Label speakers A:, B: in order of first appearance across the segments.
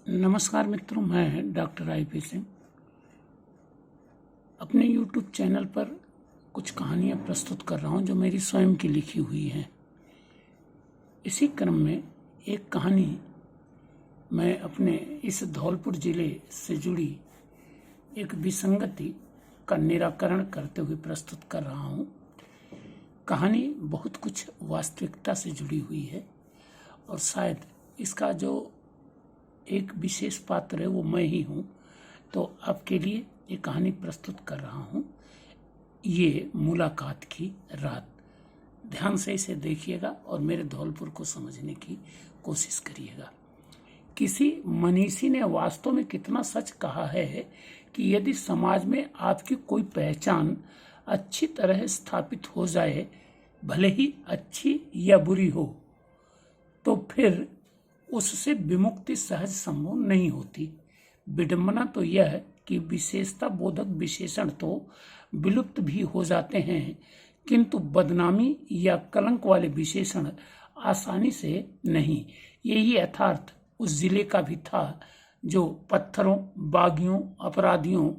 A: नमस्कार मित्रों, मैं डॉक्टर IP सिंह अपने YouTube चैनल पर कुछ कहानियाँ प्रस्तुत कर रहा हूँ जो मेरी स्वयं की लिखी हुई हैं। इसी क्रम में एक कहानी मैं अपने इस धौलपुर जिले से जुड़ी एक विसंगति का निराकरण करते हुए प्रस्तुत कर रहा हूँ। कहानी बहुत कुछ वास्तविकता से जुड़ी हुई है और शायद इसका जो एक विशेष पात्र है वो मैं ही हूँ, तो आपके लिए ये कहानी प्रस्तुत कर रहा हूँ। ये मुलाकात की रात। ध्यान से इसे देखिएगा और मेरे धौलपुर को समझने की कोशिश करिएगा। किसी मनीषी ने वास्तव में कितना सच कहा है कि यदि समाज में आपकी कोई पहचान अच्छी तरह स्थापित हो जाए, भले ही अच्छी या बुरी हो, तो फिर उससे विमुक्ति सहज संभव नहीं होती। विडंबना तो यह है कि विशेषता बोधक विशेषण तो विलुप्त भी हो जाते हैं, किंतु बदनामी या कलंक वाले विशेषण आसानी से नहीं। यही यथार्थ उस जिले का भी था जो पत्थरों, बागियों, अपराधियों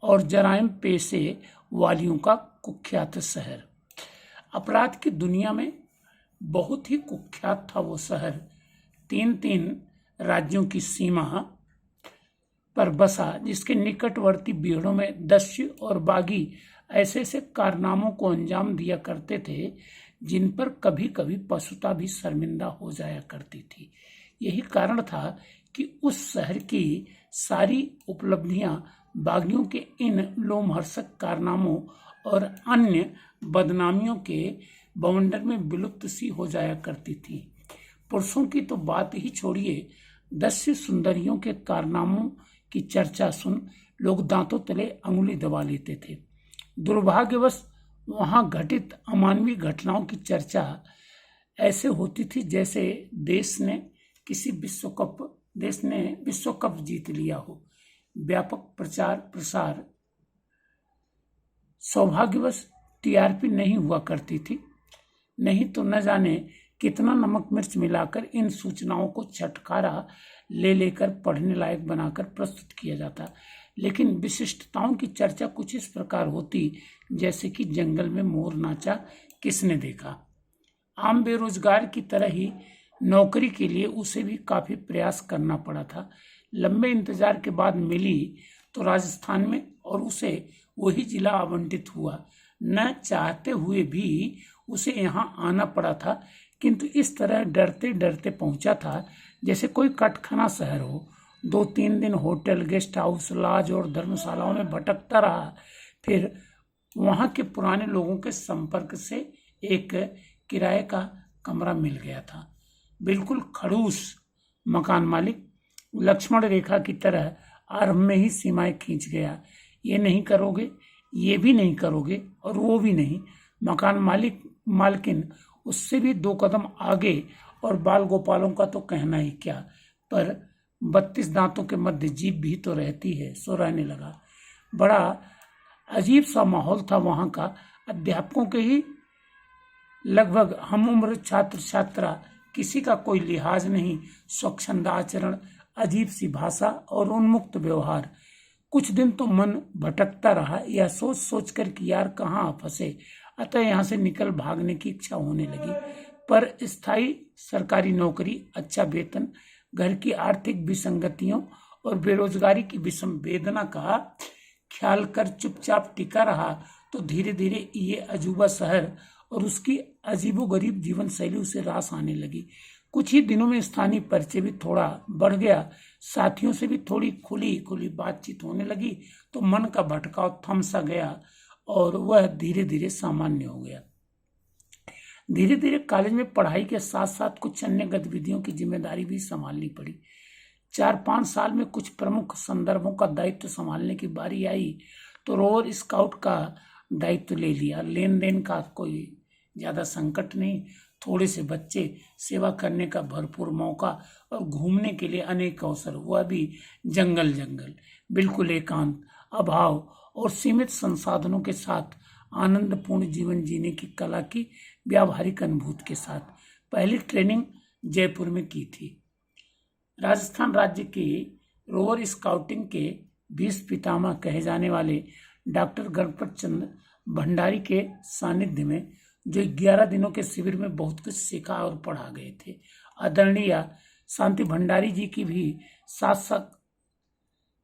A: और जराइम पेशे वालियों का कुख्यात शहर। अपराध की दुनिया में बहुत ही कुख्यात था वो शहर। 3 राज्यों की सीमा पर बसा, जिसके निकटवर्ती बीड़ों में दस्यु और बागी ऐसे ऐसे कारनामों को अंजाम दिया करते थे जिन पर कभी कभी पशुता भी शर्मिंदा हो जाया करती थी। यही कारण था कि उस शहर की सारी उपलब्धियां बागियों के इन लोमहर्षक कारनामों और अन्य बदनामियों के बवंडर में विलुप्त सी हो जाया करती थी। पुरुषों की तो बात ही छोड़िए, दस्यु सुंदरियों के कारनामों की चर्चा सुन लोग दांतों तले अंगुली दबा लेते थे। दुर्भाग्यवश वहां घटित अमानवीय घटनाओं की चर्चा ऐसे होती थी जैसे देश ने विश्व कप जीत लिया हो। व्यापक प्रचार प्रसार। सौभाग्यवश TRP नहीं हुआ करती थी, नहीं तो न जाने कितना नमक मिर्च मिलाकर इन सूचनाओं को छटकारा ले लेकर पढ़ने लायक बनाकर प्रस्तुत किया जाता। लेकिन विशिष्टताओं की चर्चा कुछ इस प्रकार होती जैसे कि जंगल में मोर नाचा किसने देखा। आम बेरोजगार की तरह ही नौकरी के लिए उसे भी काफी प्रयास करना पड़ा था। लंबे इंतजार के बाद मिली तो राजस्थान में, और उसे वही जिला आवंटित हुआ। न चाहते हुए भी उसे यहाँ आना पड़ा था, किंतु इस तरह डरते डरते पहुंचा था जैसे कोई कटखाना शहर हो। 2-3 दिन होटल, गेस्ट हाउस, लॉज और धर्मशालाओं में भटकता रहा। फिर वहां के पुराने लोगों के संपर्क से एक किराए का कमरा मिल गया था। बिल्कुल खड़ूस मकान मालिक लक्ष्मण रेखा की तरह आरंभ में ही सीमाएं खींच गया। ये नहीं करोगे, ये भी नहीं करोगे और वो भी नहीं। मकान मालकिन उससे भी 2 कदम आगे, और बाल गोपालों का तो कहना ही क्या। पर 32 दांतों के मध्य जीभ भी तो रहती है, सो रहने लगा। बड़ा अजीब सा माहौल था वहां का। अध्यापकों के ही लगभग हम उम्र छात्र छात्रा, किसी का कोई लिहाज नहीं, स्वच्छंद आचरण, अजीब सी भाषा और उन्मुक्त व्यवहार। कुछ दिन तो मन भटकता रहा, यह सोच सोच कर कि यार कहाँ फंसे। अतः यहाँ से निकल भागने की इच्छा होने लगी। पर स्थायी सरकारी नौकरी, अच्छा वेतन, घर की आर्थिक विसंगतियों और बेरोजगारी की विषम वेदना का ख्याल कर चुपचाप टिका रहा तो धीरे धीरे ये अजूबा शहर और उसकी अजीबोगरीब जीवन शैली उसे रास आने लगी। कुछ ही दिनों में स्थानीय परिचय भी थोड़ा बढ़ गया, साथियों से भी थोड़ी खुली खुली बातचीत होने लगी, तो मन का भटकाव थम सा गया और वह धीरे धीरे सामान्य हो गया। धीरे धीरे कॉलेज में पढ़ाई के साथ साथ कुछ अन्य गतिविधियों की जिम्मेदारी भी संभालनी पड़ी। 4-5 साल में कुछ प्रमुख संदर्भों का दायित्व संभालने की बारी आई तो रोवर स्काउट का दायित्व ले लिया। लेन देन का कोई ज्यादा संकट नहीं, थोड़े से बच्चे, सेवा करने का भरपूर मौका और घूमने के लिए अनेक अवसर, वह भी जंगल जंगल, बिल्कुल एकांत, अभाव और सीमित संसाधनों के साथ आनंदपूर्ण जीवन जीने की कला की व्यावहारिक अनुभूति के साथ। पहली ट्रेनिंग जयपुर में की थी। राजस्थान राज्य की रोवर स्काउटिंग के 20 पितामह कहे जाने वाले डॉक्टर गणपत चंद्र भंडारी के सानिध्य में जो 11 दिनों के शिविर में बहुत कुछ सीखा और पढ़ा गए थे। आदरणीय शांति भंडारी जी की भी साथ साथ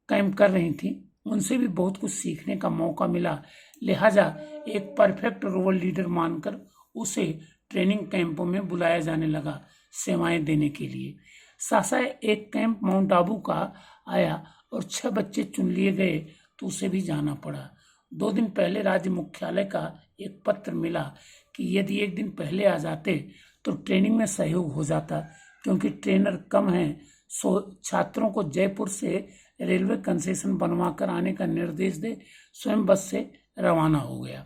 A: कैंप कर रही थी, उनसे भी बहुत कुछ सीखने का मौका मिला। लिहाजा एक परफेक्ट रोवर लीडर मानकर उसे ट्रेनिंग कैंपों में बुलाया जाने लगा सेवाएं देने के लिए। सासा एक कैंप माउंट आबू का आया और 6 बच्चे चुन लिए गए तो उसे भी जाना पड़ा। 2 दिन पहले राज्य मुख्यालय का एक पत्र मिला कि यदि 1 दिन पहले आ जाते तो ट्रेनिंग में सहयोग हो जाता, क्योंकि ट्रेनर कम हैं। छात्रों को जयपुर से रेलवे कंसेशन बनवा कर आने का निर्देश दे स्वयं बस से रवाना हो गया।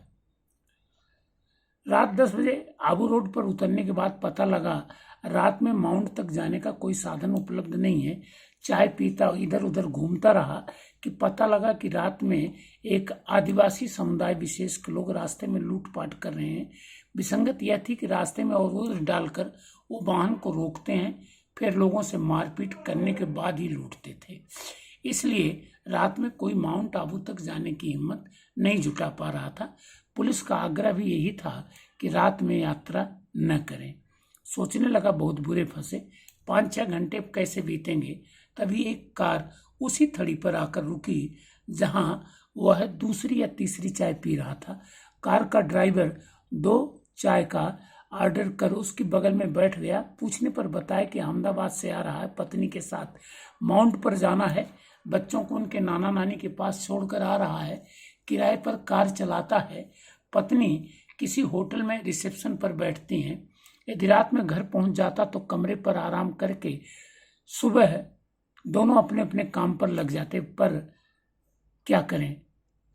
A: रात 10 बजे आबू रोड पर उतरने के बाद पता लगा रात में माउंट तक जाने का कोई साधन उपलब्ध नहीं है। चाय पीता इधर उधर घूमता रहा कि पता लगा कि रात में एक आदिवासी समुदाय विशेष के लोग रास्ते में लूटपाट कर रहे हैं। विसंगत यह थी कि रास्ते में अवरोध डालकर वो वाहन को रोकते हैं, फिर लोगों से मारपीट करने के बाद ही लूटते थे। इसलिए रात में कोई माउंट आबू तक जाने की हिम्मत नहीं जुटा पा रहा था। पुलिस का आग्रह भी यही था कि रात में यात्रा न करें। सोचने लगा बहुत बुरे फंसे, 5-6 घंटे कैसे बीतेंगे। तभी एक कार उसी थड़ी पर आकर रुकी जहां वह दूसरी या तीसरी चाय पी रहा था। कार का ड्राइवर 2 चाय का ऑर्डर कर उसके बगल में बैठ गया। पूछने पर बताया कि अहमदाबाद से आ रहा है, पत्नी के साथ माउंट पर जाना है, बच्चों को उनके नाना नानी के पास छोड़कर आ रहा है, किराए पर कार चलाता है, पत्नी किसी होटल में रिसेप्शन पर बैठती हैं। यदि रात में घर पहुंच जाता तो कमरे पर आराम करके सुबह दोनों अपने अपने काम पर लग जाते। पर क्या करें,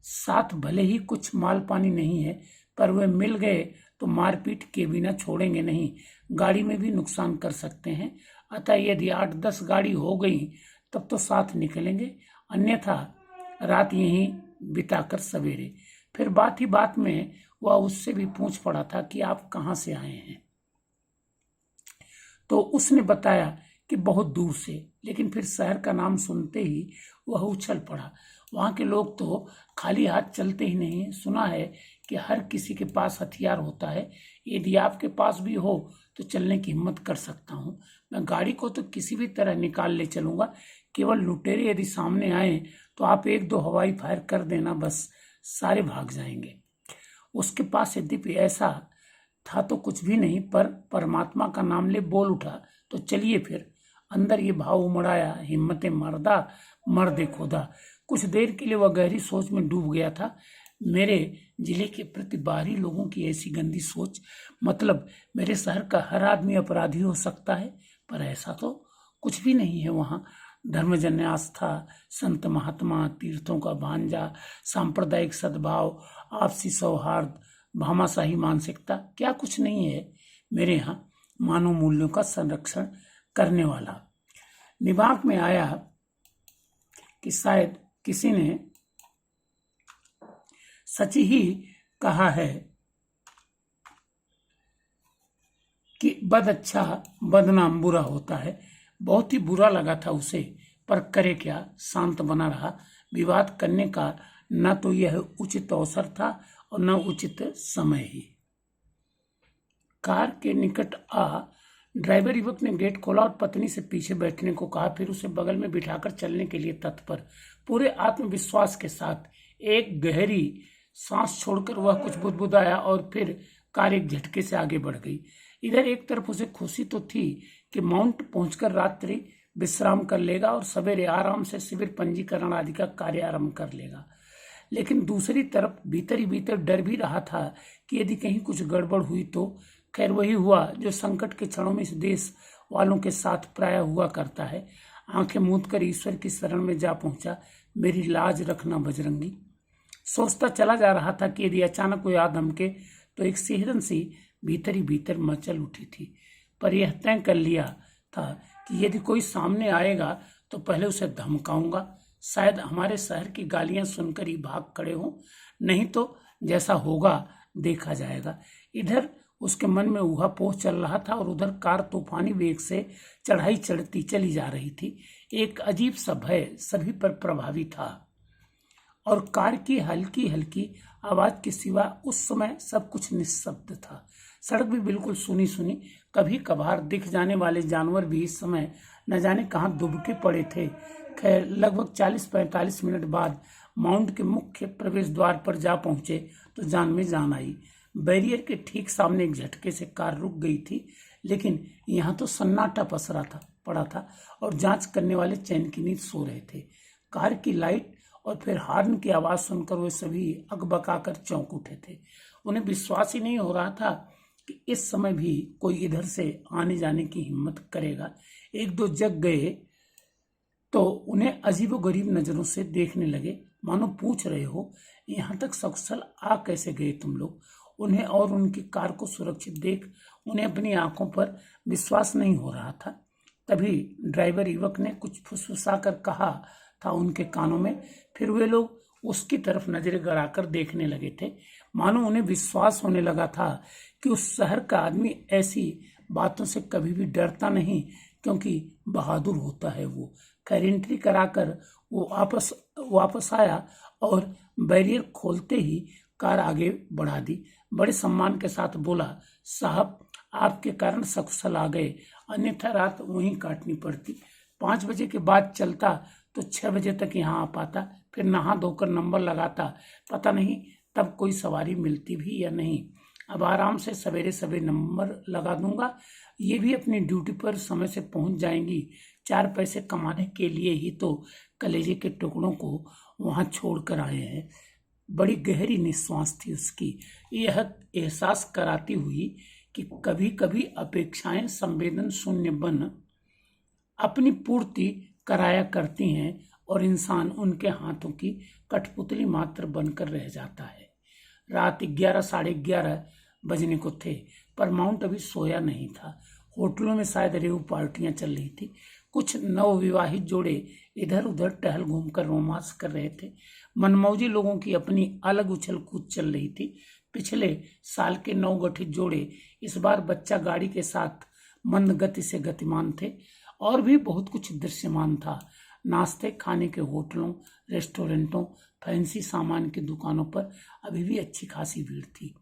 A: साथ भले ही कुछ माल पानी नहीं है, पर वे मिल गए तो मारपीट के बिना छोड़ेंगे नहीं, गाड़ी में भी नुकसान कर सकते हैं। अतः यदि 8-10 गाड़ी हो गई तब तो साथ निकलेंगे, अन्यथा रात यहीं बिताकर सवेरे। फिर बात ही बात में वह उससे भी पूछ पड़ा था कि आप कहाँ से आए हैं, तो उसने बताया कि बहुत दूर से। लेकिन फिर शहर का नाम सुनते ही वह उछल पड़ा। वहां के लोग तो खाली हाथ चलते ही नहीं, सुना है कि हर किसी के पास हथियार होता है। यदि आपके पास भी हो तो चलने की हिम्मत कर सकता हूं। मैं गाड़ी को तो किसी भी तरह निकाल ले चलूंगा, केवल लुटेरे यदि सामने आए तो आप 1-2 हवाई फायर कर देना, बस सारे भाग जाएंगे। उसके पास यद्यपि ऐसा था तो कुछ भी नहीं, पर परमात्मा का नाम ले बोल उठा तो चलिए फिर। अंदर ये भाव उमड़ाया, हिम्मतें मर्दा मर्दे खुदा। कुछ देर के लिए वह गहरी सोच में डूब गया था। मेरे जिले के प्रति बाहरी लोगों की ऐसी गंदी सोच, मतलब मेरे शहर का हर आदमी अपराधी हो सकता है, पर ऐसा तो कुछ भी नहीं है। वहाँ धर्मजन्य आस्था, संत महात्मा, तीर्थों का भांजा, सांप्रदायिक सद्भाव, आपसी सौहार्द, भामाशाही मानसिकता, क्या कुछ नहीं है मेरे यहाँ मानव मूल्यों का संरक्षण करने वाला। दिमाग में आया कि शायद किसी ने सच ही कहा है कि बद अच्छा बदनाम बुरा होता है। बहुत ही बुरा लगा था उसे, पर करे क्या, शांत बना रहा। विवाद करने का न तो यह उचित अवसर था और न उचित समय ही। कार के निकट आ ड्राइवर युवक ने गेट खोला और पत्नी से पीछे बैठने को कहा, फिर उसे बगल में बिठाकर चलने के लिए तत्पर। पूरे आत्मविश्वास के साथ एक गहरी सांस छोड़कर वह कुछ बुदबुदाया और फिर कार एक झटके से आगे बढ़ गई। इधर एक तरफ उसे खुशी तो थी कि माउंट पहुंचकर रात्रि विश्राम कर लेगा और सवेरे आराम से शिविर पंजीकरण आदि का कार्य आरंभ कर लेगा, लेकिन दूसरी तरफ भीतर ही भीतर डर भी रहा था कि यदि कहीं कुछ गड़बड़ हुई तो। खैर वही हुआ जो संकट के क्षणों में इस देश वालों के साथ प्राय हुआ करता है। आंखें मूंद कर ईश्वर की शरण में जा पहुंचा, मेरी लाज रखना बजरंगी। सोचता चला जा रहा था कि यदि अचानक कोई आ धमके तो एक सिहरन सी भीतर ही भीतर मचल उठी थी। पर यह तय कर लिया था कि यदि कोई सामने आएगा तो पहले उसे धमकाऊंगा। शायद हमारे शहर की गालियां सुनकर ही भाग खड़े हों, नहीं तो जैसा होगा देखा जाएगा। इधर उसके मन में ऊहापोह चल रहा था और उधर कार तूफानी वेग से चढ़ाई चढ़ती चली जा रही थी। एक अजीब सा भय सभी पर प्रभावी था और कार की हल्की हल्की आवाज के सिवा उस समय सब कुछ निस्तब्ध था। सड़क भी बिल्कुल सुनी सुनी, कभी कभार दिख जाने वाले जानवर भी इस समय न जाने कहाँ दुबके पड़े थे। खैर लगभग 40-45 मिनट बाद माउंट के मुख्य प्रवेश द्वार पर जा पहुंचे तो जान में जान आई। बैरियर के ठीक सामने एक झटके से कार रुक गई थी, लेकिन यहाँ तो सन्नाटा पसरा था पड़ा था और जांच करने वाले चैन की नींद सो रहे थे। कार की लाइट और फिर हॉर्न की आवाज सुनकर वे सभी अकबकाकर चौंक उठे थे। उन्हें विश्वास ही नहीं हो रहा था कि इस समय भी कोई इधर से आने जाने की हिम्मत करेगा। एक दो जग गए तो उन्हें अजीबोगरीब नजरों से देखने लगे, मानो पूछ रहे हो यहाँ तक सकुशल आ कैसे गए तुम लोग। उन्हें और उनकी कार को सुरक्षित देख उन्हें अपनी आंखों पर विश्वास नहीं हो रहा था। तभी ड्राइवर युवक ने कुछ फुसफुसाकर कहा था उनके कानों में। फिर वे लोग उसकी तरफ नजरें गड़ाकर देखने लगे थे, मानो उन्हें विश्वास होने लगा था कि उस शहर का आदमी ऐसी बातों से कभी भी डरता नहीं, क्योंकि बहादुर होता है वो। खैर एंट्री कराकर वो वापस आया और बैरियर खोलते ही कार आगे बढ़ा दी। बड़े सम्मान के साथ बोला, साहब आपके कारण सकुशल आ गए, अन्यथा रात वहीं काटनी पड़ती। 5 बजे के बाद चलता तो 6 बजे तक यहाँ आ पाता, फिर नहा धोकर नंबर लगाता, पता नहीं तब कोई सवारी मिलती भी या नहीं। अब आराम से सवेरे सवेरे नंबर लगा दूंगा, ये भी अपनी ड्यूटी पर समय से पहुंच जाएंगी। 4 पैसे कमाने के लिए ही तो कलेजे के टुकड़ों को वहां छोड़कर आए हैं। बड़ी गहरी निश्वास थी उसकी, यह एहसास कराती हुई कि कभी कभी अपेक्षाएं संवेदन शून्य बन अपनी पूर्ति कराया करती हैं और इंसान उनके हाथों की कठपुतली मात्र बनकर रह जाता है। रात 11 साढ़े 11 बजने को थे, पर माउंट अभी सोया नहीं था। होटलों में शायद रेव पार्टियां चल रही थी। कुछ नवविवाहित जोड़े इधर उधर टहल घूमकर रोमांस कर रहे थे। मनमौजी लोगों की अपनी अलग उछल कूद चल रही थी। पिछले साल के नवगठित जोड़े इस बार बच्चा गाड़ी के साथ मंद गति से गतिमान थे। और भी बहुत कुछ दृश्यमान था। नाश्ते खाने के होटलों, रेस्टोरेंटों, फैंसी सामान की दुकानों पर अभी भी अच्छी खासी भीड़ थी।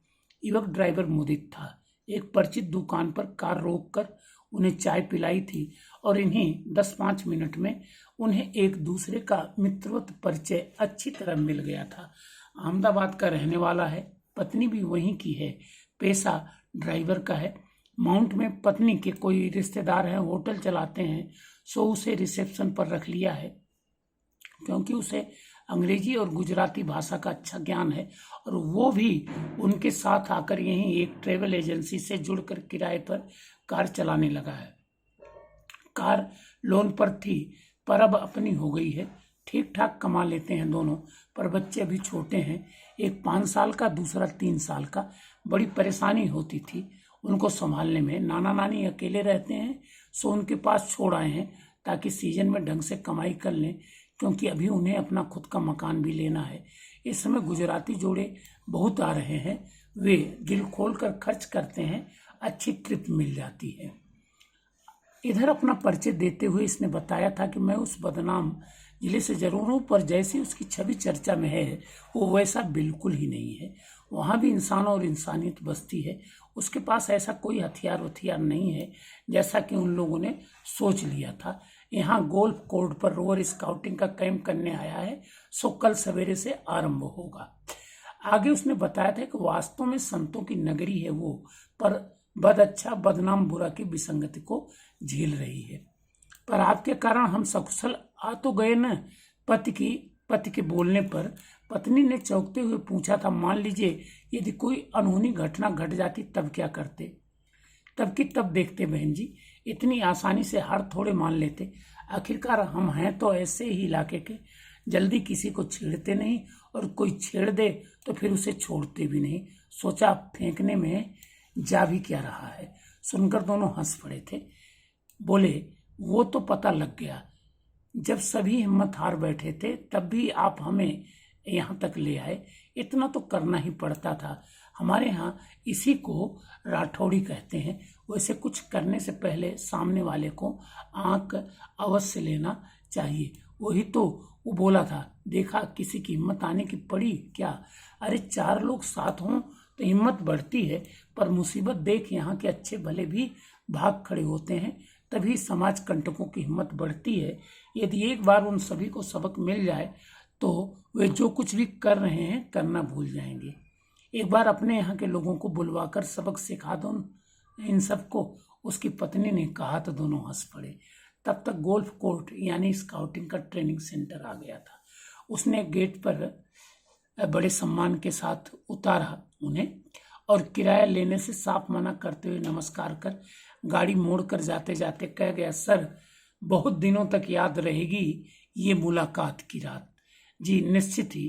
A: युवक ड्राइवर मुदित था। एक परिचित दुकान पर कार रोककर उन्हें चाय पिलाई थी और इन्हीं 10-5 मिनट में उन्हें एक दूसरे का मित्रवत परिचय अच्छी तरह मिल गया था। अहमदाबाद का रहने वाला है, पत्नी भी वहीं की है, पेशा ड्राइवर का है। माउंट में पत्नी के कोई रिश्तेदार हैं, होटल चलाते हैं, सो उसे रिसेप्शन पर रख लिया है। क्योंकि उसे अंग्रेजी और गुजराती भाषा का अच्छा ज्ञान है और वो भी उनके साथ आकर यहीं एक ट्रेवल एजेंसी से जुड़कर किराए पर कार चलाने लगा है। कार लोन पर थी, पर अब अपनी हो गई है। ठीक ठाक कमा लेते हैं दोनों, पर बच्चे अभी छोटे हैं, एक 5 साल का, दूसरा 3 साल का। बड़ी परेशानी होती थी उनको संभालने में। नाना नानी अकेले रहते हैं, सो उनके पास छोड़ आए हैं ताकि सीजन में ढंग से कमाई कर लें, क्योंकि अभी उन्हें अपना खुद का मकान भी लेना है। इस समय गुजराती जोड़े बहुत आ रहे हैं, वे दिल खोलकर खर्च करते हैं, अच्छी ट्रिप मिल जाती है। इधर अपना परिचय देते हुए इसने बताया था कि मैं उस बदनाम जिले से जरूर हूँ, पर जैसी उसकी छवि चर्चा में है वो वैसा बिल्कुल ही नहीं है। वहाँ भी इंसान और इंसानियत बसती है। उसके पास ऐसा कोई हथियार नहीं है जैसा कि उन लोगों ने सोच लिया था। यहाँ गोल्फ कोर्ट पर रोवर स्काउटिंग का कैंप करने आया है, सो कल सवेरे से आरंभ होगा। आगे उसने बताया था कि वास्तव में संतों की नगरी है वो, पर बद अच्छा बदनाम बुरा की विसंगति को झेल रही है। पर आपके कारण हम सकुशल आ तो गए न। पति के बोलने पर पत्नी ने चौंकते हुए पूछा था, मान लीजिए यदि कोई अनहोनी घटना घट जाती तब क्या करते? तब की तब देखते बहन जी, इतनी आसानी से हार थोड़े मान लेते। आखिरकार हम हैं तो ऐसे ही इलाके के, जल्दी किसी को छेड़ते नहीं, और कोई छेड़ दे तो फिर उसे छोड़ते भी नहीं। सोचा फेंकने में जा भी क्या रहा है। सुनकर दोनों हंस पड़े थे। बोले, वो तो पता लग गया, जब सभी हिम्मत हार बैठे थे तब भी आप हमें यहाँ तक ले आए। इतना तो करना ही पड़ता था, हमारे यहाँ इसी को राठौड़ी कहते हैं। वैसे कुछ करने से पहले सामने वाले को आंक अवश्य लेना चाहिए। वही तो वो बोला था, देखा किसी की हिम्मत आने की पड़ी क्या। अरे 4 लोग साथ हों तो हिम्मत बढ़ती है, पर मुसीबत देख यहाँ के अच्छे भले भी भाग खड़े होते हैं, तभी समाज कंटकों की हिम्मत बढ़ती है। यदि एक बार उन सभी को सबक मिल जाए तो वे जो कुछ भी कर रहे हैं करना भूल जाएंगे। एक बार अपने यहाँ के लोगों को बुलवाकर सबक सिखा दो इन सबको, उसकी पत्नी ने कहा तो दोनों हंस पड़े। तब तक गोल्फ कोर्ट यानी स्काउटिंग का ट्रेनिंग सेंटर आ गया था। उसने गेट पर बड़े सम्मान के साथ उतारा उन्हें और किराया लेने से साफ मना करते हुए नमस्कार कर गाड़ी मोड़कर जाते जाते कह गया, सर बहुत दिनों तक याद रहेगी ये मुलाकात की रात। जी निश्चित ही,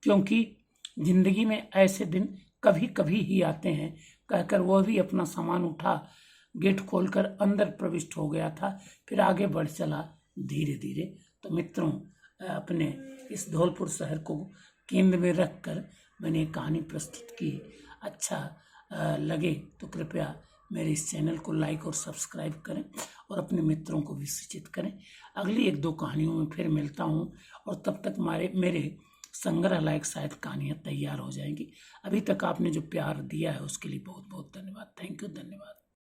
A: क्योंकि जिंदगी में ऐसे दिन कभी कभी ही आते हैं, कहकर वह भी अपना सामान उठा गेट खोलकर अंदर प्रविष्ट हो गया था। फिर आगे बढ़ चला धीरे धीरे। तो मित्रों, अपने इस धौलपुर शहर को केंद्र में रखकर मैंने कहानी प्रस्तुत की। अच्छा लगे तो कृपया मेरे इस चैनल को लाइक और सब्सक्राइब करें और अपने मित्रों को भी सूचित करें। अगली 1-2 कहानियों में फिर मिलता हूँ और तब तक मेरे संग्रह लायक शायद कहानियाँ तैयार हो जाएंगी। अभी तक आपने जो प्यार दिया है उसके लिए बहुत बहुत धन्यवाद। थैंक यू, धन्यवाद।